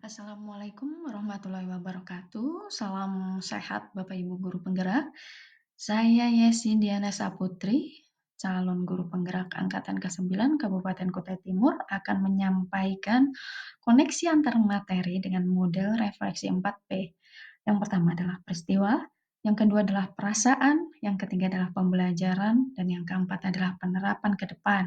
Assalamualaikum warahmatullahi wabarakatuh. Salam sehat Bapak Ibu guru penggerak. Saya Yesi Diana Saputri, calon guru penggerak angkatan ke-9 Kabupaten Kutai Timur akan menyampaikan koneksi antar materi dengan model refleksi 4P. Yang pertama adalah peristiwa, yang kedua adalah perasaan, yang ketiga adalah pembelajaran, dan yang keempat adalah penerapan ke depan.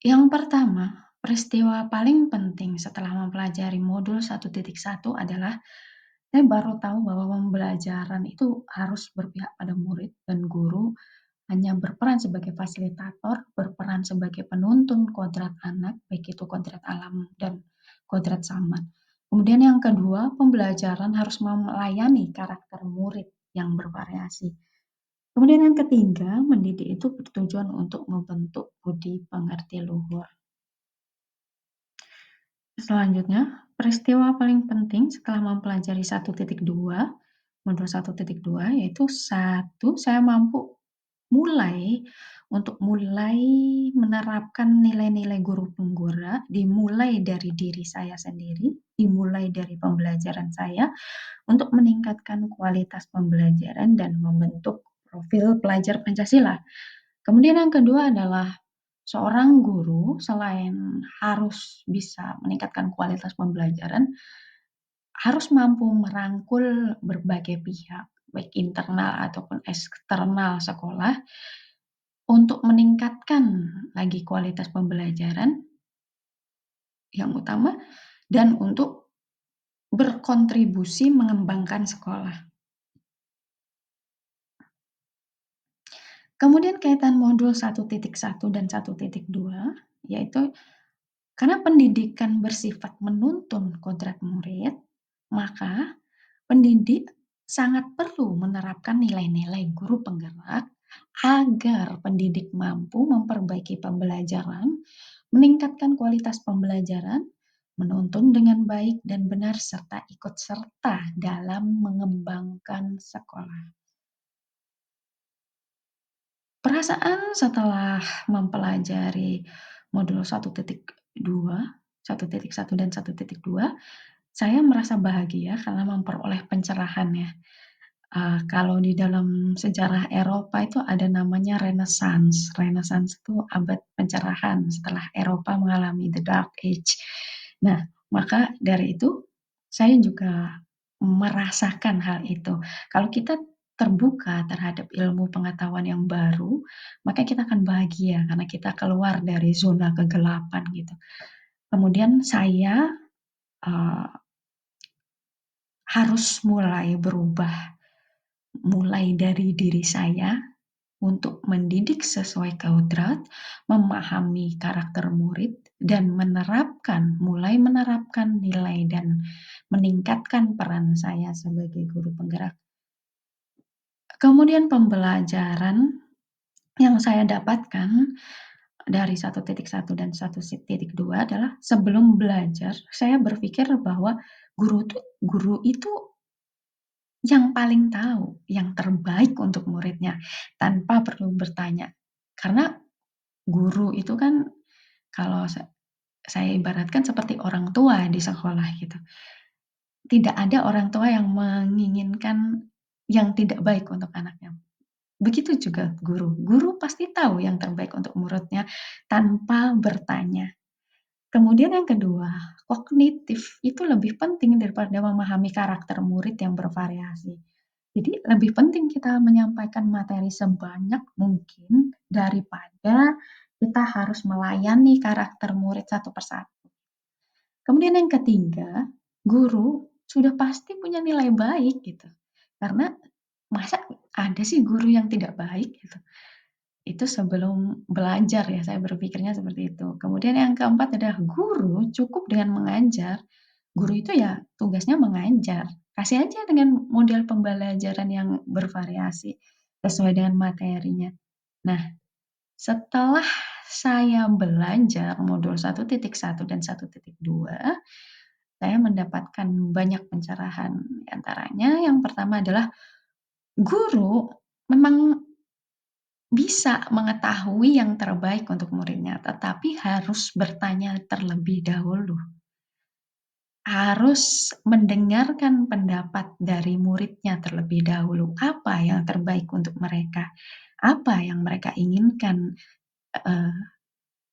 Yang pertama, peristiwa paling penting setelah mempelajari modul 1.1 adalah saya baru tahu bahwa pembelajaran itu harus berpihak pada murid dan guru hanya berperan sebagai fasilitator, berperan sebagai penuntun kodrat anak, baik itu kodrat alam dan kodrat zaman. Kemudian yang kedua, pembelajaran harus melayani karakter murid yang bervariasi. Kemudian yang ketiga, mendidik itu bertujuan untuk membentuk budi pengerti luhur. Selanjutnya, peristiwa paling penting setelah mempelajari 1.2, modul 1.2 yaitu satu, saya mampu mulai menerapkan nilai-nilai guru penggerak, dimulai dari diri saya sendiri, dimulai dari pembelajaran saya untuk meningkatkan kualitas pembelajaran dan membentuk profil pelajar Pancasila. Kemudian yang kedua adalah seorang guru selain harus bisa meningkatkan kualitas pembelajaran, harus mampu merangkul berbagai pihak, baik internal ataupun eksternal sekolah, untuk meningkatkan lagi kualitas pembelajaran yang utama dan untuk berkontribusi mengembangkan sekolah. Kemudian kaitan modul 1.1 dan 1.2, yaitu karena pendidikan bersifat menuntun kodrat murid, maka pendidik sangat perlu menerapkan nilai-nilai guru penggerak agar pendidik mampu memperbaiki pembelajaran, meningkatkan kualitas pembelajaran, menuntun dengan baik dan benar, serta ikut serta dalam mengembangkan sekolah. Perasaan setelah mempelajari modul 1.2, 1.1 dan 1.2, saya merasa bahagia karena memperoleh pencerahan ya. Kalau di dalam sejarah Eropa itu ada namanya Renaissance. Renaissance itu abad pencerahan setelah Eropa mengalami the Dark Age. Nah, maka dari itu saya juga merasakan hal itu. Kalau kita terbuka terhadap ilmu pengetahuan yang baru, maka kita akan bahagia karena kita keluar dari zona kegelapan gitu. Kemudian saya, eee, harus mulai berubah, mulai dari diri saya untuk mendidik sesuai kodrat, memahami karakter murid, dan mulai menerapkan nilai dan meningkatkan peran saya sebagai guru penggerak. Kemudian pembelajaran yang saya dapatkan dari 1.1 dan 1.2 adalah sebelum belajar, saya berpikir bahwa guru itu yang paling tahu, yang terbaik untuk muridnya, tanpa perlu bertanya. Karena guru itu kan kalau saya ibaratkan seperti orang tua di sekolah gitu. Tidak ada orang tua yang menginginkan yang tidak baik untuk anaknya. Begitu juga guru. Guru pasti tahu yang terbaik untuk muridnya tanpa bertanya. Kemudian yang kedua, kognitif itu lebih penting daripada memahami karakter murid yang bervariasi. Jadi lebih penting kita menyampaikan materi sebanyak mungkin daripada kita harus melayani karakter murid satu persatu. Kemudian yang ketiga, guru sudah pasti punya nilai baik gitu. Karena masa ada sih guru yang tidak baik gitu. Itu sebelum belajar ya, saya berpikirnya seperti itu. Kemudian yang keempat adalah guru cukup dengan mengajar. Guru itu ya tugasnya mengajar. Kasih aja dengan model pembelajaran yang bervariasi sesuai dengan materinya. Nah, setelah saya belajar modul 1.1 dan 1.2, saya mendapatkan banyak pencerahan. Di antaranya yang pertama adalah guru memang bisa mengetahui yang terbaik untuk muridnya, tetapi harus bertanya terlebih dahulu. harus mendengarkan pendapat dari muridnya terlebih dahulu. Apa yang terbaik untuk mereka? Apa yang mereka inginkan, eee,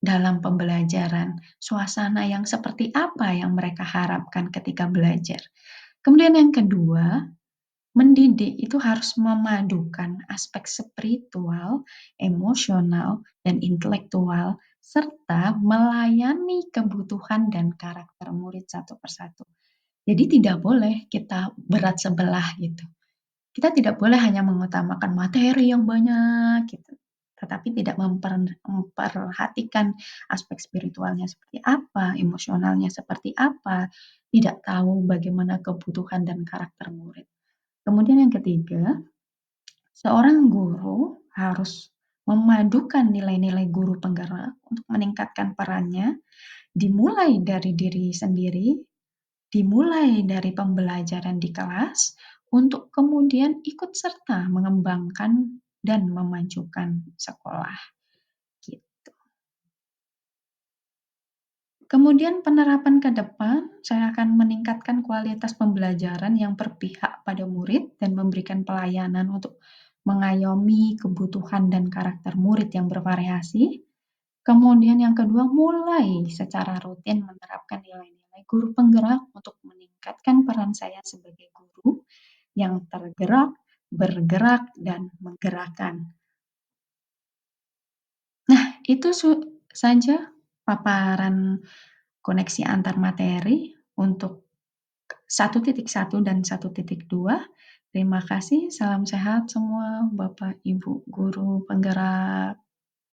dalam pembelajaran? Suasana yang seperti apa yang mereka harapkan ketika belajar? Kemudian yang kedua, mendidik itu harus memadukan aspek spiritual, emosional, dan intelektual, serta melayani kebutuhan dan karakter murid satu persatu. Jadi tidak boleh kita berat sebelah gitu. Kita tidak boleh hanya mengutamakan materi yang banyak gitu, tetapi tidak memperhatikan aspek spiritualnya seperti apa, emosionalnya seperti apa, tidak tahu bagaimana kebutuhan dan karakter murid. Kemudian yang ketiga, seorang guru harus memadukan nilai-nilai guru penggerak untuk meningkatkan perannya, dimulai dari diri sendiri, dimulai dari pembelajaran di kelas, untuk kemudian ikut serta mengembangkan dan memajukan sekolah, gitu. Kemudian penerapan ke depan, saya akan meningkatkan kualitas pembelajaran yang berpihak pada murid dan memberikan pelayanan untuk mengayomi kebutuhan dan karakter murid yang bervariasi. Kemudian yang kedua, mulai secara rutin menerapkan nilai-nilai guru penggerak untuk meningkatkan peran saya sebagai guru yang tergerak, bergerak, dan menggerakkan. Nah, itu saja paparan koneksi antar materi untuk 1.1 dan 1.2. Terima kasih, salam sehat semua Bapak Ibu guru penggerak.